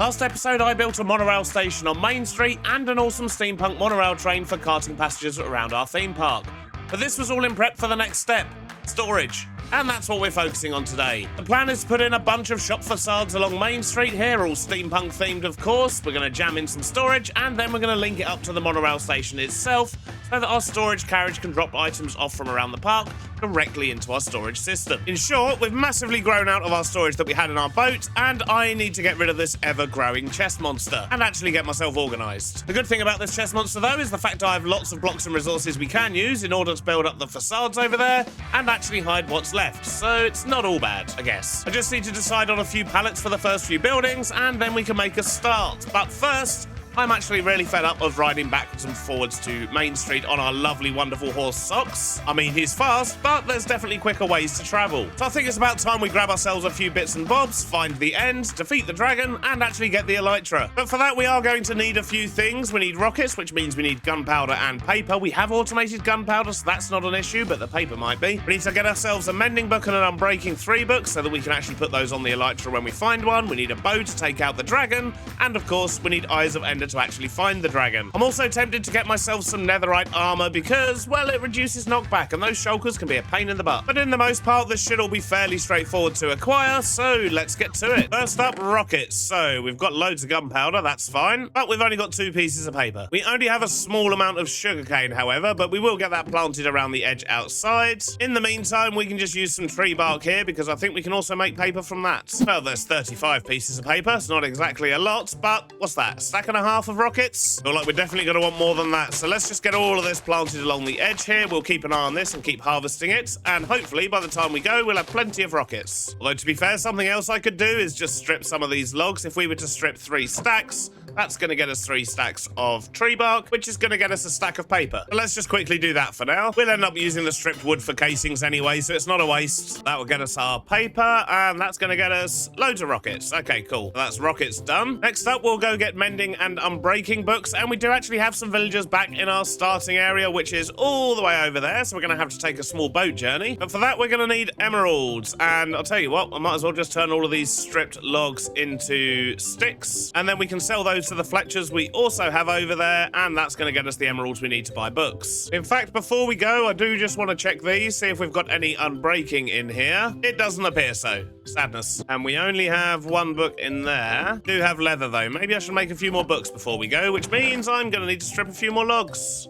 Last episode, I built a monorail station on Main Street and an awesome steampunk monorail train for carting passengers around our theme park. But this was all in prep for the next step, storage. And that's what we're focusing on today. The plan is to put in a bunch of shop facades along Main Street here, all steampunk themed of course. We're going to jam in some storage and then we're going to link it up to the monorail station itself so that our storage carriage can drop items off from around the park directly into our storage system. In short, we've massively grown out of our storage that we had in our boat, and I need to get rid of this ever-growing chest monster and actually get myself organised. The good thing about this chest monster though is the fact I have lots of blocks and resources we can use in order to build up the facades over there and actually hide what's left, so it's not all bad, I guess. I just need to decide on a few pallets for the first few buildings and then we can make a start. But first, I'm actually really fed up of riding backwards and forwards to Main Street on our lovely, wonderful horse Socks. I mean, he's fast, but there's definitely quicker ways to travel. So I think it's about time we grab ourselves a few bits and bobs, find the end, defeat the dragon, and actually get the elytra. But for that, we are going to need a few things. We need rockets, which means we need gunpowder and paper. We have automated gunpowder, so that's not an issue, but the paper might be. We need to get ourselves a mending book and an unbreaking 3 book so that we can actually put those on the elytra when we find one. We need a bow to take out the dragon, and of course, we need eyes of ender to actually find the dragon. I'm also tempted to get myself some netherite armor because, well, it reduces knockback and those shulkers can be a pain in the butt. But in the most part, this should all be fairly straightforward to acquire, so let's get to it. First up, rockets. So we've got loads of gunpowder, that's fine, but we've only got 2 pieces of paper. We only have a small amount of sugarcane, however, but we will get that planted around the edge outside. In the meantime, we can just use some tree bark here because I think we can also make paper from that. Well, there's 35 pieces of paper. It's not exactly a lot, but what's that? A stack and a half of rockets? Feel like we're definitely going to want more than that. So let's just get all of this planted along the edge here. We'll keep an eye on this and keep harvesting it. And hopefully by the time we go, we'll have plenty of rockets. Although to be fair, something else I could do is just strip some of these logs. If we were to strip 3 stacks, that's going to get us 3 stacks of tree bark, which is going to get us a stack of paper. But let's just quickly do that for now. We'll end up using the stripped wood for casings anyway, so it's not a waste. That will get us our paper, and that's going to get us loads of rockets. Okay, cool. That's rockets done. Next up, we'll go get mending and unbreaking books, and we do actually have some villagers back in our starting area, which is all the way over there, so we're going to have to take a small boat journey. But for that, we're going to need emeralds, and I'll tell you what, I might as well just turn all of these stripped logs into sticks, and then we can sell those to the Fletchers we also have over there, and that's going to get us the emeralds we need to buy books. In fact, before we go, I do just want to check these, see if we've got any unbreaking in here. It doesn't appear so. Sadness. And we only have 1 book in there. Do have leather though. Maybe I should make a few more books before we go, which means I'm going to need to strip a few more logs.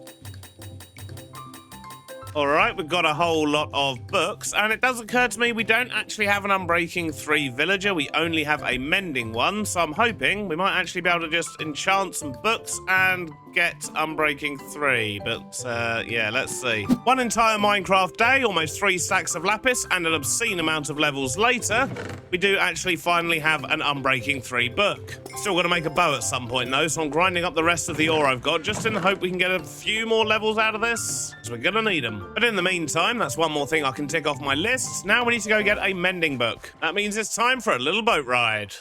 Alright, we've got a whole lot of books, and it does occur to me we don't actually have an unbreaking 3 villager, we only have a mending one, so I'm hoping we might actually be able to just enchant some books and get unbreaking 3, but yeah, let's see. 1 entire Minecraft day, almost 3 stacks of lapis, and an obscene amount of levels later, we do actually finally have an unbreaking 3 book. Still got to make a bow at some point though, so I'm grinding up the rest of the ore I've got, just in the hope we can get a few more levels out of this, because we're gonna need them. But in the meantime, that's one more thing I can tick off my list. Now we need to go get a mending book. That means it's time for a little boat ride.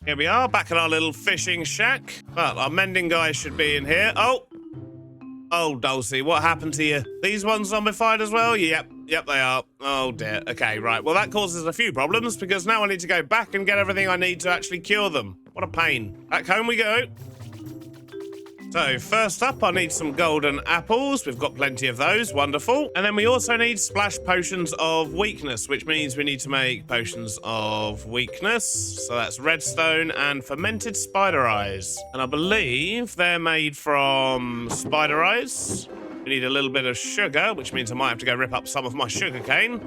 Here we are, back at our little fishing shack. Well, our mending guy should be in here. Oh, Dulcie, what happened to you? These ones zombified as well? Yep, they are. Oh, dear. Okay, right. Well, that causes a few problems because now I need to go back and get everything I need to actually cure them. What a pain. Back home we go. So, first up, I need some golden apples. We've got plenty of those. Wonderful. And then we also need splash potions of weakness, which means we need to make potions of weakness. So that's redstone and fermented spider eyes. And I believe they're made from spider eyes. We need a little bit of sugar, which means I might have to go rip up some of my sugar cane.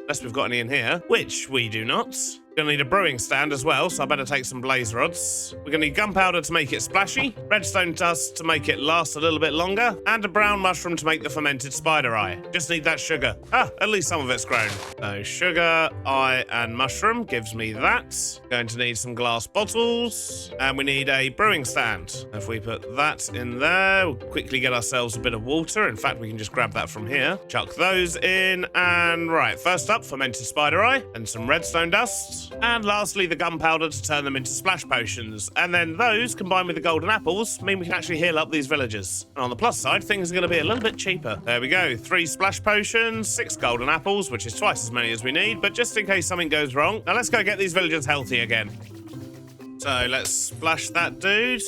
Unless we've got any in here, which we do not. Gonna need a brewing stand as well, so I better take some blaze rods. We're gonna need gunpowder to make it splashy, redstone dust to make it last a little bit longer, and a brown mushroom to make the fermented spider eye. Just need that sugar. At least some of it's grown. So sugar, eye, and mushroom gives me that. Going to need some glass bottles, and we need a brewing stand. If we put that in there, we'll quickly get ourselves a bit of water. In fact, we can just grab that from here. Chuck those in, and right, first up, fermented spider eye, and some redstone dust. And lastly, the gunpowder to turn them into splash potions. And then those, combined with the golden apples, mean we can actually heal up these villagers. And on the plus side, things are going to be a little bit cheaper. There we go. 3 splash potions, 6 golden apples, which is twice as many as we need, but just in case something goes wrong. Now let's go get these villagers healthy again. So let's splash that dude.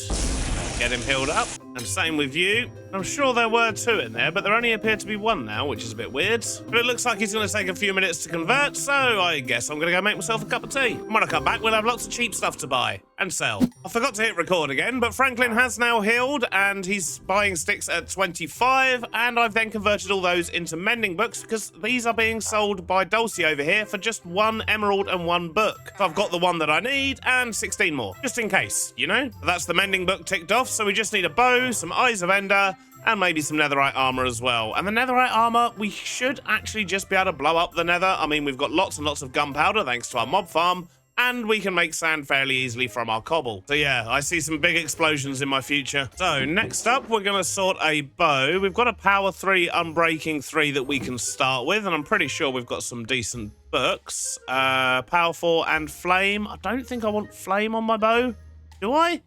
Get him healed up. And same with you. I'm sure there were 2 in there, but there only appear to be 1 now, which is a bit weird. But it looks like he's going to take a few minutes to convert, so I guess I'm going to go make myself a cup of tea. And when I come back, we'll have lots of cheap stuff to buy and sell. I forgot to hit record again, but Franklin has now healed, and he's buying sticks at 25, and I've then converted all those into mending books, because these are being sold by Dulcie over here for just 1 emerald and 1 book. So I've got the one that I need, and 16 more, just in case, you know? That's the mending book ticked off, so we just need a bow, some Eyes of Ender, and maybe some netherite armor as well. And the netherite armor, we should actually just be able to blow up the nether. I mean, we've got lots and lots of gunpowder thanks to our mob farm, and we can make sand fairly easily from our cobble. So yeah, I see some big explosions in my future. So next up, we're going to sort a bow. We've got a power 3, unbreaking 3 that we can start with, and I'm pretty sure we've got some decent books. Power 4 and flame. I don't think I want flame on my bow. Do I?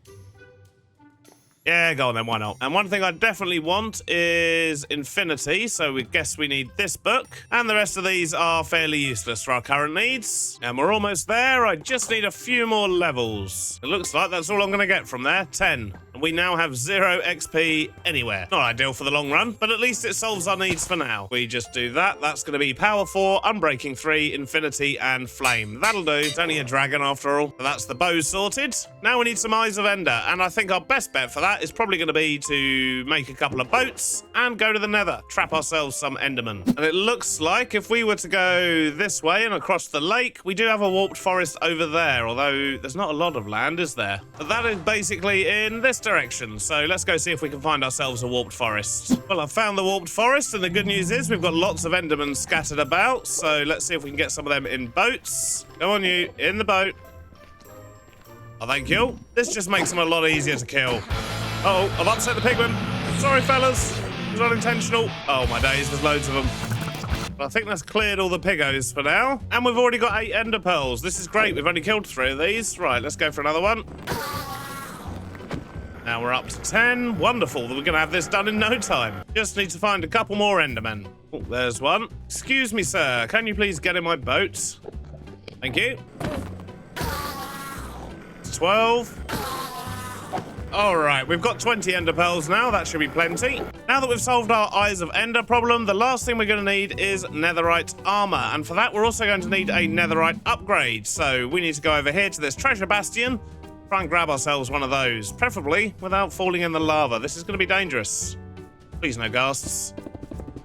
Yeah, go on then, why not? And one thing I definitely want is infinity, so we guess we need this book. And the rest of these are fairly useless for our current needs. And we're almost there. I just need a few more levels. It looks like that's all I'm going to get from there. 10. And we now have 0 XP anywhere. Not ideal for the long run, but at least it solves our needs for now. We just do that. That's going to be power 4, unbreaking 3, infinity, and flame. That'll do. It's only a dragon after all. So that's the bow sorted. Now we need some Eyes of Ender, and I think our best bet for that is probably going to be to make a couple of boats and go to the nether, trap ourselves some endermen. And it looks like if we were to go this way and across the lake, we do have a warped forest over there, although there's not a lot of land, is there? But that is basically in this direction, so let's go see if we can find ourselves a warped forest. Well, I've found the warped forest, and the good news is we've got lots of endermen scattered about, so let's see if we can get some of them in boats. Come on, you, in the boat. Oh, thank you. This just makes them a lot easier to kill. Uh-oh, I've upset the pigman. Sorry, fellas. It was unintentional. Oh, my days, there's loads of them. But I think that's cleared all the piggos for now. And we've already got 8 ender pearls. This is great. We've only killed 3 of these. Right, let's go for another one. Now we're up to 10. Wonderful. We're going to have this done in no time. Just need to find a couple more endermen. Oh, there's one. Excuse me, sir. Can you please get in my boat? Thank you. 12. All right, we've got 20 ender pearls now. That should be plenty. Now that we've solved our Eyes of Ender problem, the last thing we're going to need is netherite armor. And for that, we're also going to need a netherite upgrade. So we need to go over here to this treasure bastion, try and grab ourselves one of those, preferably without falling in the lava. This is going to be dangerous. Please no ghasts.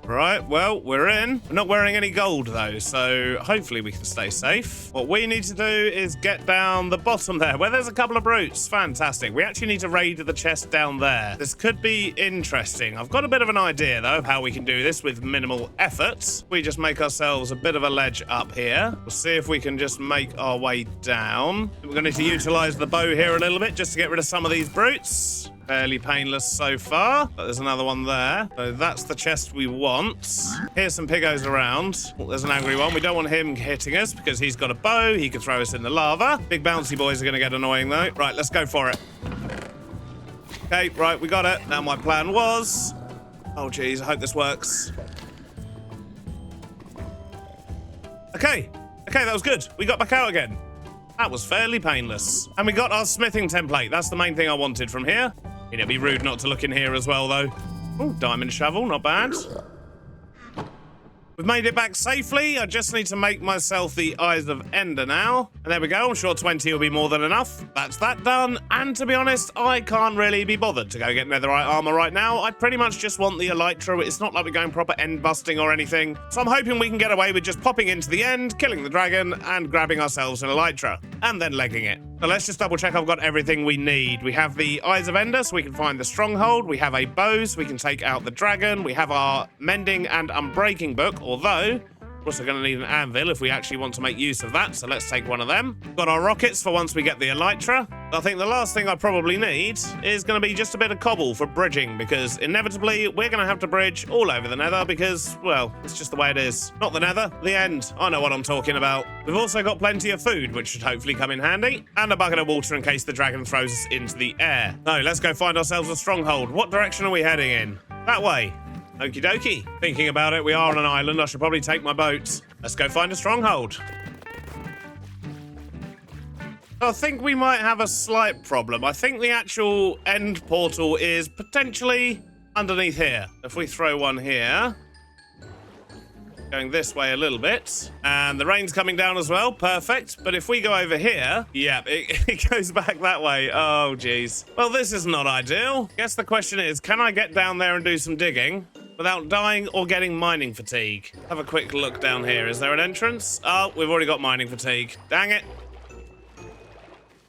Right, well, we're in. We're not wearing any gold, though, so hopefully we can stay safe. What we need to do is get down the bottom there, where there's a couple of brutes. Fantastic. We actually need to raid the chest down there. This could be interesting. I've got a bit of an idea, though, of how we can do this with minimal effort. We just make ourselves a bit of a ledge up here. We'll see if we can just make our way down. We're going to need to utilize the bow here a little bit just to get rid of some of these brutes. Fairly painless so far, but there's another one there. So that's the chest we want. Here's some piggos around. Oh, there's an angry one. We don't want him hitting us because he's got a bow. He could throw us in the lava. Big bouncy boys are going to get annoying though. Right, let's go for it. Okay, right, we got it. Now my plan was... Oh, geez, I hope this works. Okay, that was good. We got back out again. That was fairly painless. And we got our smithing template. That's the main thing I wanted from here. It'd be rude not to look in here as well, though. Oh, diamond shovel, not bad. We've made it back safely. I just need to make myself the Eyes of Ender now. And there we go. I'm sure 20 will be more than enough. That's that done. And to be honest, I can't really be bothered to go get netherite armor right now. I pretty much just want the elytra. It's not like we're going proper end busting or anything. So I'm hoping we can get away with just popping into the end, killing the dragon, and grabbing ourselves an elytra. And then legging it. So let's just double check I've got everything we need. We have the Eyes of Ender, so we can find the stronghold. We have a bow, so we can take out the dragon. We have our mending and unbreaking book, although we're also going to need an anvil if we actually want to make use of that, so let's take one of them. Got our rockets for once we get the elytra. I think the last thing I probably need is going to be just a bit of cobble for bridging, because inevitably we're going to have to bridge all over the nether because, well, it's just the way it is. Not the nether, the end. I know what I'm talking about. We've also got plenty of food, which should hopefully come in handy, and a bucket of water in case the dragon throws us into the air. So let's go find ourselves a stronghold. What direction are we heading in? That way. Okie dokie. Thinking about it, we are on an island. I should probably take my boat. Let's go find a stronghold. I think we might have a slight problem. I think the actual end portal is potentially underneath here. If we throw one here, going this way a little bit, and the rain's coming down as well. Perfect. But if we go over here, yeah, it goes back that way. Oh, geez. Well, this is not ideal. Guess the question is, can I get down there and do some digging without dying or getting mining fatigue? Have a quick look down here. Is there an entrance? Oh, we've already got mining fatigue. Dang it.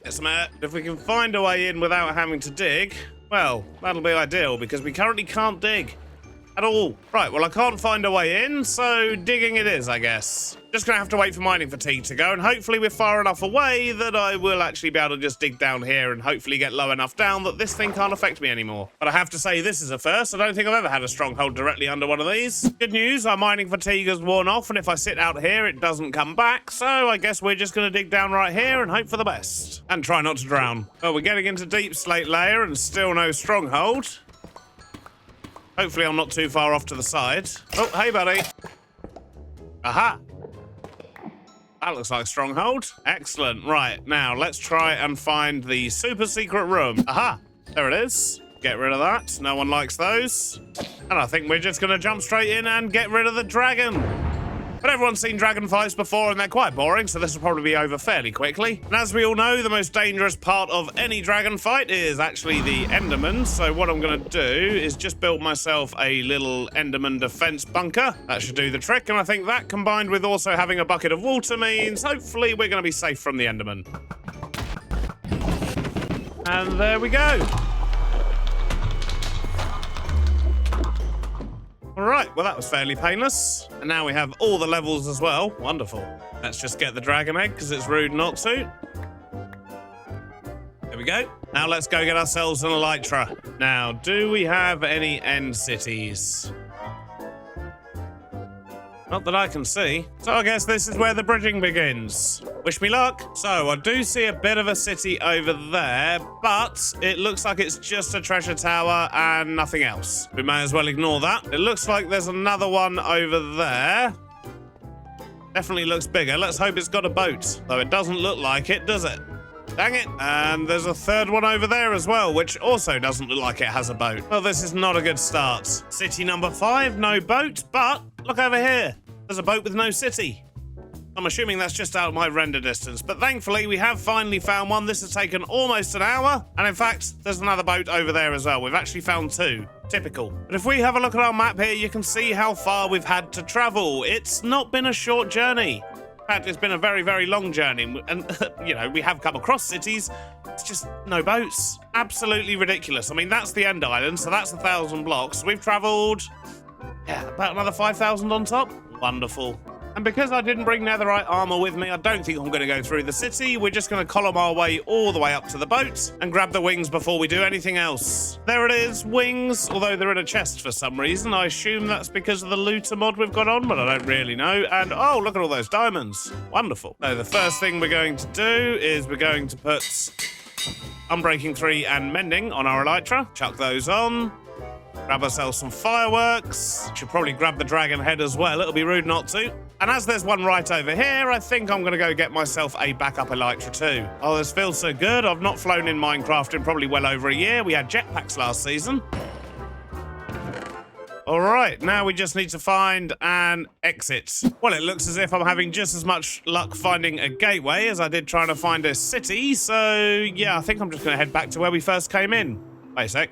Get some air. If we can find a way in without having to dig, well, that'll be ideal because we currently can't dig at all. Right, well, I can't find a way in, so digging it is, I guess. Just gonna have to wait for mining fatigue to go, and hopefully we're far enough away that I will actually be able to just dig down here and hopefully get low enough down that this thing can't affect me anymore. But I have to say, this is a first. I don't think I've ever had a stronghold directly under one of these. Good news, our mining fatigue has worn off, and if I sit out here, it doesn't come back, so I guess we're just gonna dig down right here and hope for the best. And try not to drown. Well, we're getting into deep slate layer and still no stronghold. Hopefully I'm not too far off to the side. Oh, hey, buddy. Aha. That looks like stronghold. Excellent. Right, now let's try and find the super secret room. Aha, there it is. Get rid of that. No one likes those. And I think we're just going to jump straight in and get rid of the dragon. But everyone's seen dragon fights before and they're quite boring, so this will probably be over fairly quickly. And as we all know, the most dangerous part of any dragon fight is actually the Enderman. So what I'm going to do is just build myself a little Enderman defense bunker. That should do the trick, and I think that combined with also having a bucket of water means hopefully we're going to be safe from the Enderman. And there we go. All right, well, that was fairly painless. And now we have all the levels as well. Wonderful. Let's just get the dragon egg, because it's rude not to. There we go. Now let's go get ourselves an elytra. Now, do we have any end cities? Not that I can see. So I guess this is where the bridging begins. Wish me luck. So I do see a bit of a city over there, but it looks like it's just a treasure tower and nothing else. We may as well ignore that. It looks like there's another one over there. Definitely looks bigger. Let's hope it's got a boat. Though it doesn't look like it, does it? Dang it. And there's a third one over there as well, which also doesn't look like it has a boat. Well, this is not a good start. City number 5, no boat, but look over here. There's a boat with no city. I'm assuming that's just out of my render distance, but thankfully we have finally found one. This has taken almost an hour, and in fact, there's another boat over there as well. We've actually found 2. Typical. But if we have a look at our map here, you can see how far we've had to travel. It's not been a short journey. In fact, it's been a very, very long journey, and, you know, we have come across cities. It's just no boats. Absolutely ridiculous. I mean, that's the end island, so that's 1,000 blocks. We've travelled, yeah, about another 5,000 on top. Wonderful. And because I didn't bring netherite armor with me, I don't think I'm going to go through the city. We're just going to column our way all the way up to the boat and grab the wings before we do anything else. There it is, wings, although they're in a chest for some reason. I assume that's because of the looter mod we've got on, but I don't really know. And oh, look at all those diamonds. Wonderful. So the first thing we're going to do is we're going to put Unbreaking 3 and Mending on our elytra. Chuck those on. Grab ourselves some fireworks. Should probably grab the dragon head as well. It'll be rude not to. And as there's one right over here, I think I'm going to go get myself a backup elytra too. Oh, this feels so good. I've not flown in Minecraft in probably well over a year. We had jetpacks last season. All right, now we just need to find an exit. Well, it looks as if I'm having just as much luck finding a gateway as I did trying to find a city. So, yeah, I think I'm just going to head back to where we first came in. Wait a sec.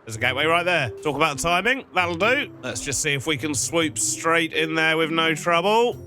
There's a gateway right there. Talk about timing. That'll do. Let's just see if we can swoop straight in there with no trouble.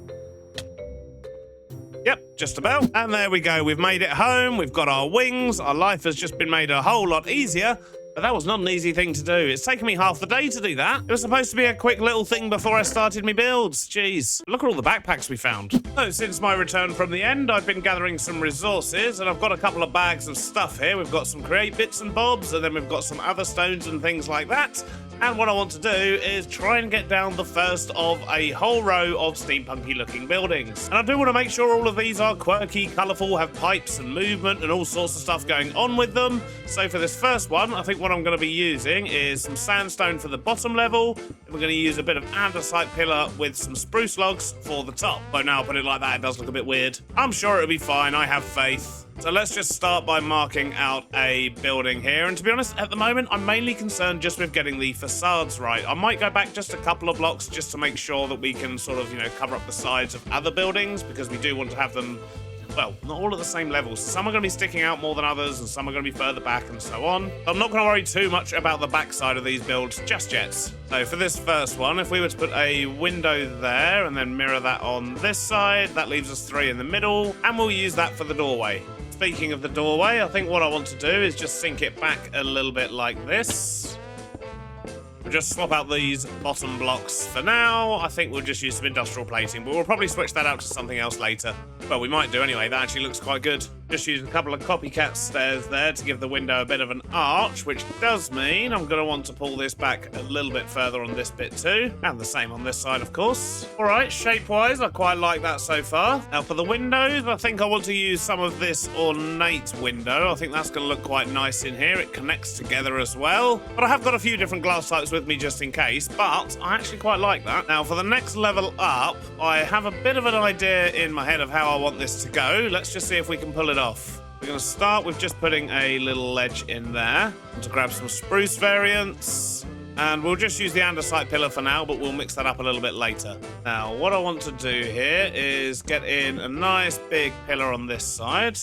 Yep, just about. And there we go. We've made it home. We've got our wings. Our life has just been made a whole lot easier. But that was not an easy thing to do. It's taken me half the day to do that. It was supposed to be a quick little thing before I started my builds. Jeez. Look at all the backpacks we found. So since my return from the end, I've been gathering some resources, and I've got a couple of bags of stuff here. We've got some create bits and bobs, and then we've got some other stones and things like that. And what I want to do is try and get down the first of a whole row of steampunky looking buildings. And I do want to make sure all of these are quirky, colourful, have pipes and movement and all sorts of stuff going on with them. So for this first one, I think what I'm going to be using is some sandstone for the bottom level. We're going to use a bit of andesite pillar with some spruce logs for the top. But now I'll put it like that, it does look a bit weird. I'm sure it'll be fine, I have faith. So let's just start by marking out a building here. And to be honest, at the moment, I'm mainly concerned just with getting the facades right. I might go back just a couple of blocks just to make sure that we can sort of, cover up the sides of other buildings, because we do want to have them, well, not all at the same levels. Some are going to be sticking out more than others, and some are going to be further back, and so on. I'm not going to worry too much about the back side of these builds just yet. So for this first one, if we were to put a window there and then mirror that on this side, that leaves us 3 in the middle, and we'll use that for the doorway. Speaking of the doorway, I think what I want to do is just sink it back a little bit like this. We'll just swap out these bottom blocks for now. I think we'll just use some industrial plating, but we'll probably switch that out to something else later. Well, we might do anyway. That actually looks quite good. Just use a couple of copycat stairs there to give the window a bit of an arch, which does mean I'm going to want to pull this back a little bit further on this bit too. And the same on this side, of course. All right, shape-wise, I quite like that so far. Now, for the windows, I think I want to use some of this ornate window. I think that's going to look quite nice in here. It connects together as well. But I have got a few different glass types with me just in case, but I actually quite like that. Now, for the next level up, I have a bit of an idea in my head of how I want this to go. Let's just see if we can pull it off. We're going to start with just putting a little ledge in there to grab some spruce variants. And we'll just use the andesite pillar for now, but we'll mix that up a little bit later. Now, what I want to do here is get in a nice big pillar on this side.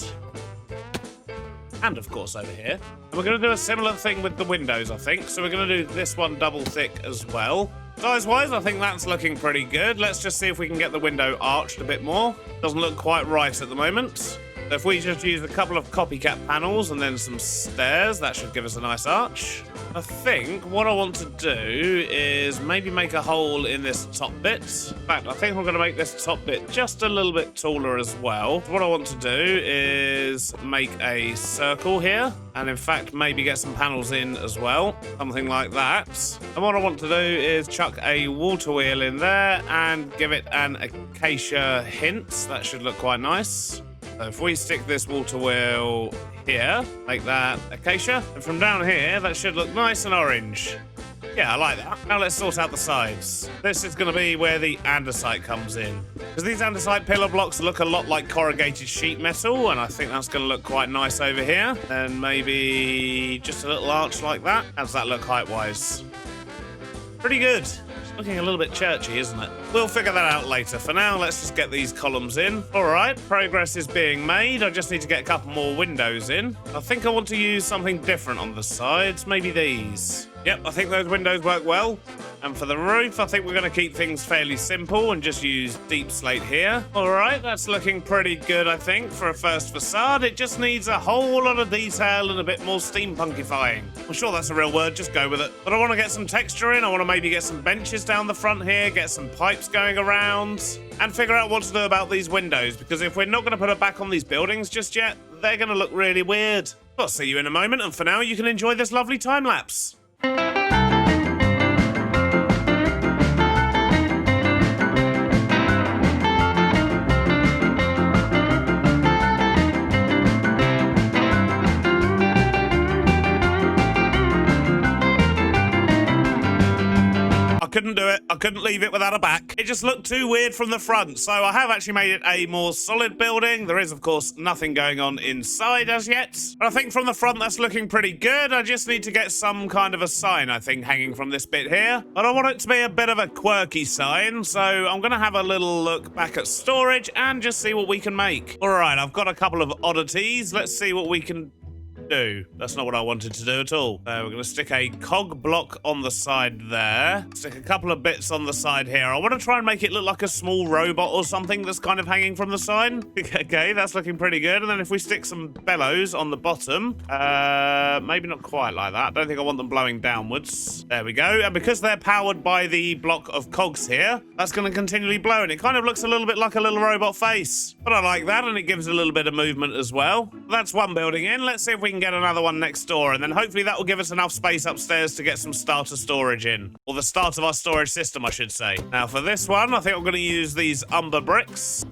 And, of course, over here. And we're going to do a similar thing with the windows, I think. So we're going to do this one double thick as well. Size-wise, I think that's looking pretty good. Let's just see if we can get the window arched a bit more. Doesn't look quite right at the moment. So if we just use a couple of copycat panels and then some stairs, that should give us a nice arch. I think what I want to do is maybe make a hole in this top bit. In fact, I think I'm going to make this top bit just a little bit taller as well. What I want to do is make a circle here. And in fact, maybe get some panels in as well. Something like that. And what I want to do is chuck a water wheel in there and give it an acacia hint. That should look quite nice. So if we stick this water wheel here, make that acacia, and from down here, that should look nice and orange. Yeah, I like that. Now let's sort out the sides. This is going to be where the andesite comes in. Because these andesite pillar blocks look a lot like corrugated sheet metal, and I think that's going to look quite nice over here. And maybe just a little arch like that. How does that look height-wise? Pretty good. Looking a little bit churchy, isn't it? We'll figure that out later. For now, let's just get these columns in. All right, progress is being made. I just need to get a couple more windows in. I think I want to use something different on the sides. Maybe these. Yep, I think those windows work well. And for the roof, I think we're going to keep things fairly simple and just use deep slate here. All right, that's looking pretty good, I think, for a first facade. It just needs a whole lot of detail and a bit more steampunkifying. I'm sure that's a real word, just go with it. But I want to get some texture in. I want to maybe get some benches down the front here, get some pipes going around, and figure out what to do about these windows. Because if we're not going to put it back on these buildings just yet, they're going to look really weird. I'll see you in a moment, and for now, you can enjoy this lovely time lapse. Couldn't do it. I couldn't leave it without a back. It just looked too weird from the front. So I have actually made it a more solid building. There is, of course, nothing going on inside as yet. But I think from the front, that's looking pretty good. I just need to get some kind of a sign, I think, hanging from this bit here. But I want it to be a bit of a quirky sign. So I'm going to have a little look back at storage and just see what we can make. All right, I've got a couple of oddities. Let's see what we can do. That's not what I wanted to do at all. We're going to stick a cog block on the side there. Stick a couple of bits on the side here. I want to try and make it look like a small robot or something that's kind of hanging from the side. Okay, that's looking pretty good. And then if we stick some bellows on the bottom, maybe not quite like that. I don't think I want them blowing downwards. There we go. And because they're powered by the block of cogs here, that's going to continually blow. And it kind of looks a little bit like a little robot face. But I like that, and it gives a little bit of movement as well. That's one building in. Let's see if we can get another one next door, and then hopefully that will give us enough space upstairs to get some starter storage in. Or the start of our storage system, I should say. Now for this one, I think I'm going to use these umber bricks.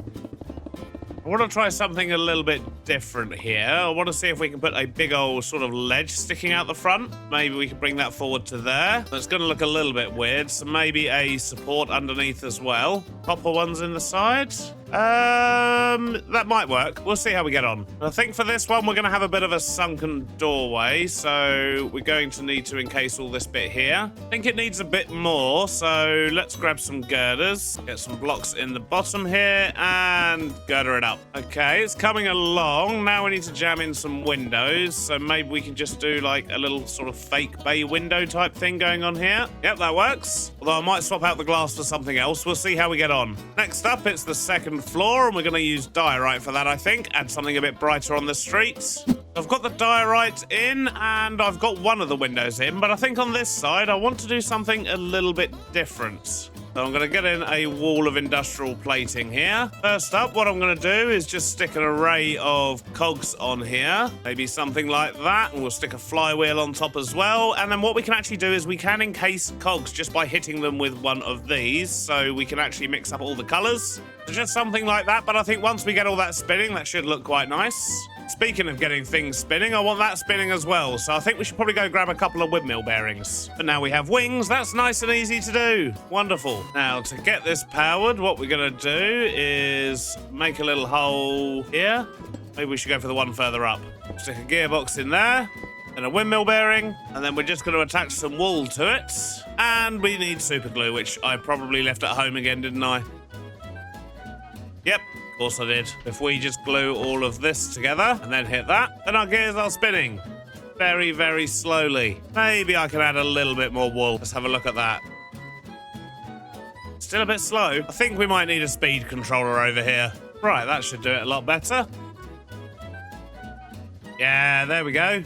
I want to try something a little bit different here. I want to see if we can put a big old sort of ledge sticking out the front. Maybe we can bring that forward to there. That's going to look a little bit weird, so maybe a support underneath as well. copper ones in the side. That might work. We'll see how we get on. I think for this one, we're going to have a bit of a sunken doorway, so we're going to need to encase all this bit here. I think it needs a bit more, so let's grab some girders, get some blocks in the bottom here, and girder it up. Okay, it's coming along. Now we need to jam in some windows, so maybe we can just do like a little sort of fake bay window type thing going on here. Yep, that works. Although I might swap out the glass for something else. We'll see how we get on. Next up, it's the second floor, and we're going to use diorite for that, I think. Add something a bit brighter on the streets. I've got the diorite in, and I've got one of the windows in, but I think on this side, I want to do something a little bit different. So I'm going to get in a wall of industrial plating here. First up, what I'm going to do is just stick an array of cogs on here. Maybe something like that. And we'll stick a flywheel on top as well. And then what we can actually do is we can encase cogs just by hitting them with one of these. So we can actually mix up all the colors. So just something like that. But I think once we get all that spinning, that should look quite nice. Speaking of getting things spinning, I want that spinning as well. So I think we should probably go grab a couple of windmill bearings. But now we have wings. That's nice and easy to do. Wonderful. Now, to get this powered, what we're going to do is make a little hole here. Maybe we should go for the one further up. Stick a gearbox in there. And a windmill bearing. And then we're just going to attach some wool to it. And we need super glue, which I probably left at home again, didn't I? Yep. Of course I did. If we just glue all of this together and then hit that, then our gears are spinning. Very, very slowly. Maybe I can add a little bit more wool. Let's have a look at that. Still a bit slow. I think we might need a speed controller over here. Right, that should do it a lot better. Yeah, there we go.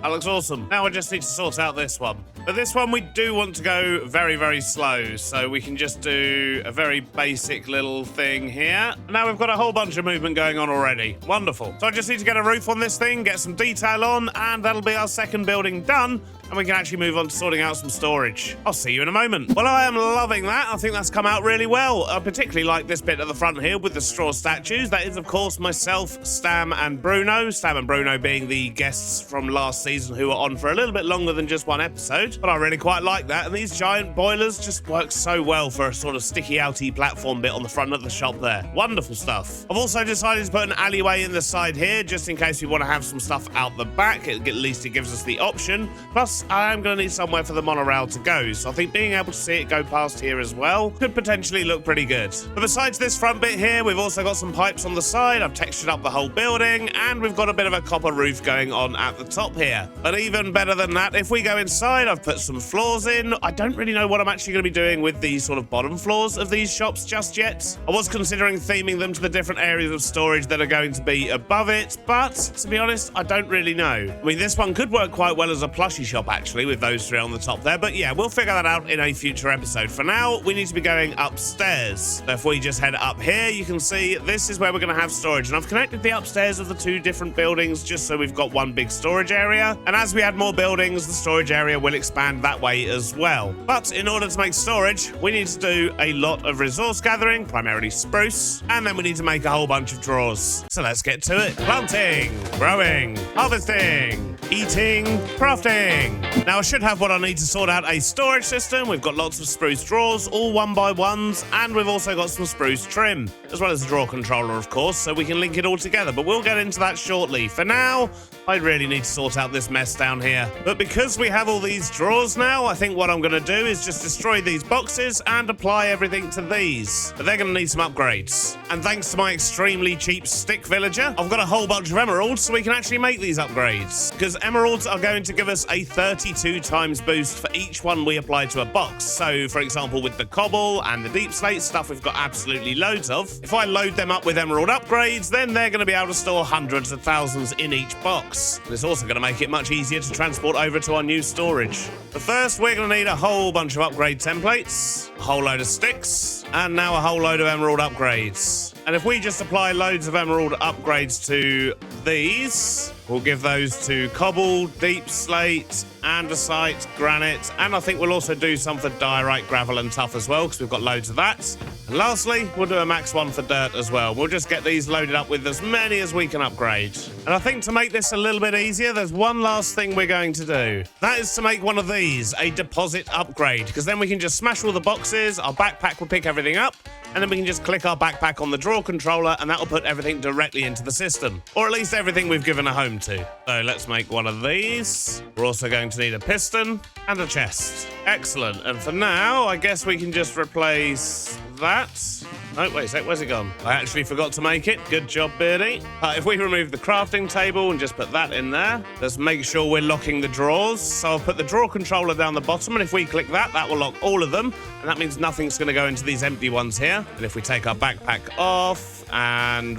That looks awesome. Now we just need to sort out this one. But this one we do want to go very, very slow. So we can just do a very basic little thing here. Now we've got a whole bunch of movement going on already. Wonderful. So I just need to get a roof on this thing, get some detail on, and that'll be our second building done. And we can actually move on to sorting out some storage. I'll see you in a moment. Well, I am loving that. I think that's come out really well. I particularly like this bit at the front here with the straw statues. That is, of course, myself, Stam, and Bruno. Stam and Bruno being the guests from last season who were on for a little bit longer than just one episode. But I really quite like that. And these giant boilers just work so well for a sort of sticky-outy platform bit on the front of the shop there. Wonderful stuff. I've also decided to put an alleyway in the side here, just in case we want to have some stuff out the back. At least it gives us the option. Plus, I am going to need somewhere for the monorail to go, so I think being able to see it go past here as well could potentially look pretty good. But besides this front bit here, we've also got some pipes on the side. I've textured up the whole building, and we've got a bit of a copper roof going on at the top here. But even better than that, if we go inside, I've put some floors in. I don't really know what I'm actually going to be doing with the sort of bottom floors of these shops just yet. I was considering theming them to the different areas of storage that are going to be above it, but to be honest, I don't really know. I mean, this one could work quite well as a plushie shop actually, with those three on the top there, but yeah, we'll figure that out in a future episode. For now, we need to be going upstairs. So if we just head up here, you can see this is where we're going to have storage, and I've connected the upstairs of the two different buildings just so we've got one big storage area, and as we add more buildings, the storage area will expand that way as well. But in order to make storage, we need to do a lot of resource gathering, primarily spruce, and then we need to make a whole bunch of drawers. So let's get to it. Planting, growing, harvesting, eating, crafting. Now I should have what I need to sort out a storage system. We've got lots of spruce drawers, all 1x1s, and we've also got some spruce trim, as well as a drawer controller, of course, so we can link it all together, but we'll get into that shortly. For now, I really need to sort out this mess down here. But because we have all these drawers now, I think what I'm going to do is just destroy these boxes and apply everything to these. But they're going to need some upgrades. And thanks to my extremely cheap stick villager, I've got a whole bunch of emeralds so we can actually make these upgrades. Because emeralds are going to give us a 32 times boost for each one we apply to a box. So, for example, with the cobble and the deep slate stuff we've got absolutely loads of, if I load them up with emerald upgrades, then they're going to be able to store hundreds of thousands in each box. It's also going to make it much easier to transport over to our new storage. But first, we're going to need a whole bunch of upgrade templates, a whole load of sticks, and now a whole load of emerald upgrades. And if we just apply loads of emerald upgrades to these, we'll give those to cobble, deep slate, andesite, granite, and I think we'll also do some for diorite, gravel, and tuff as well, because we've got loads of that. And lastly, we'll do a max one for dirt as well. We'll just get these loaded up with as many as we can upgrade. And I think to make this a little bit easier, there's one last thing we're going to do. That is to make one of these a deposit upgrade, because then we can just smash all the boxes, our backpack will pick everything up, and then we can just click our backpack on the drawer controller and that'll put everything directly into the system. Or at least everything we've given a home to. So let's make one of these. We're also going to need a piston and a chest. Excellent. And for now, I guess we can just replace that. Oh, wait a sec, where's it gone? I actually forgot to make it. Good job, Beardy. If we remove the crafting table and just put that in there, let's make sure we're locking the drawers. So I'll put the drawer controller down the bottom, and if we click that, that will lock all of them. And that means nothing's going to go into these empty ones here. And if we take our backpack off and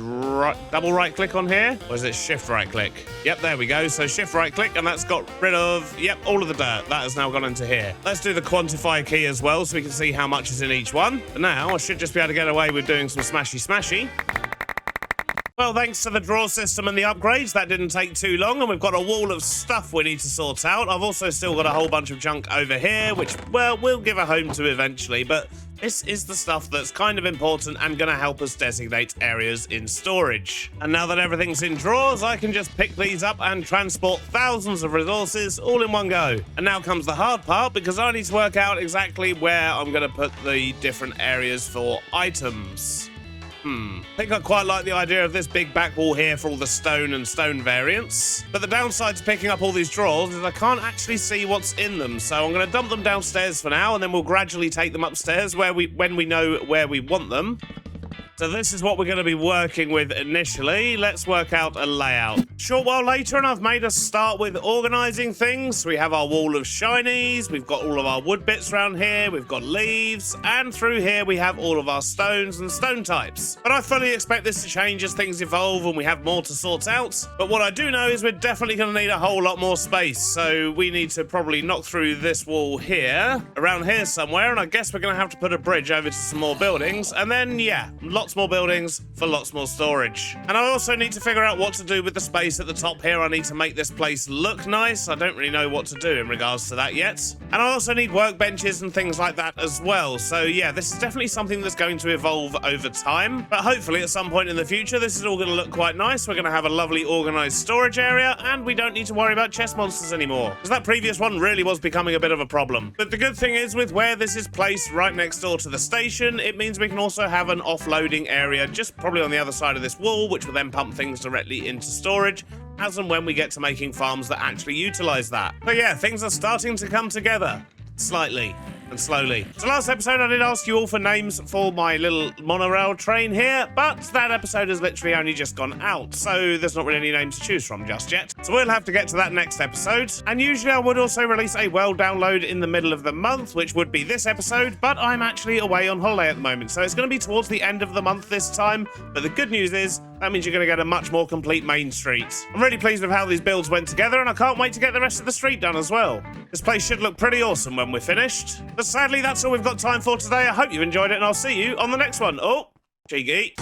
double right click on here, or is it shift right click? Yep, there we go. So shift right click, and that's got rid of, yep, all of the dirt. That has now gone into here. Let's do the quantify key as well so we can see how much is in each one. But now I should just be able to get away with doing some smashy. Well, thanks to the drawer system and the upgrades, that didn't take too long, and we've got a wall of stuff we need to sort out. I've also still got a whole bunch of junk over here, which, well, we'll give a home to eventually, but this is the stuff that's kind of important and going to help us designate areas in storage. And now that everything's in drawers, I can just pick these up and transport thousands of resources all in one go. And now comes the hard part, because I need to work out exactly where I'm going to put the different areas for items. I think I quite like the idea of this big back wall here for all the stone and stone variants. But the downside to picking up all these drawers is I can't actually see what's in them. So I'm going to dump them downstairs for now, and then we'll gradually take them upstairs when we know where we want them. So this is what we're going to be working with initially. Let's work out a layout. Short while later, and I've made us start with organising things. We have our wall of shinies, we've got all of our wood bits around here, we've got leaves, and through here we have all of our stones and stone types. But I fully expect this to change as things evolve and we have more to sort out. But what I do know is we're definitely going to need a whole lot more space. So we need to probably knock through this wall here, around here somewhere, and I guess we're going to have to put a bridge over to some more buildings. And then, yeah, lots more buildings for lots more storage. And I also need to figure out what to do with the space at the top here. I need to make this place look nice. I don't really know what to do in regards to that yet. And I also need workbenches and things like that as well. So yeah, this is definitely something that's going to evolve over time. But hopefully at some point in the future, this is all going to look quite nice. We're going to have a lovely organized storage area, and we don't need to worry about chest monsters anymore, because that previous one really was becoming a bit of a problem. But the good thing is, with where this is placed right next door to the station, it means we can also have an offloading area just probably on the other side of this wall, which will then pump things directly into storage as and when we get to making farms that actually utilize that. But yeah, things are starting to come together slightly and slowly. So last episode I did ask you all for names for my little monorail train here, but that episode has literally only just gone out, so there's not really any names to choose from just yet. So we'll have to get to that next episode. And usually I would also release a well download in the middle of the month, which would be this episode, but I'm actually away on holiday at the moment, so it's going to be towards the end of the month this time. But the good news is, that means you're going to get a much more complete main street. I'm really pleased with how these builds went together, and I can't wait to get the rest of the street done as well. This place should look pretty awesome when we're finished. But sadly, that's all we've got time for today. I hope you've enjoyed it, and I'll see you on the next one. Oh, cheeky.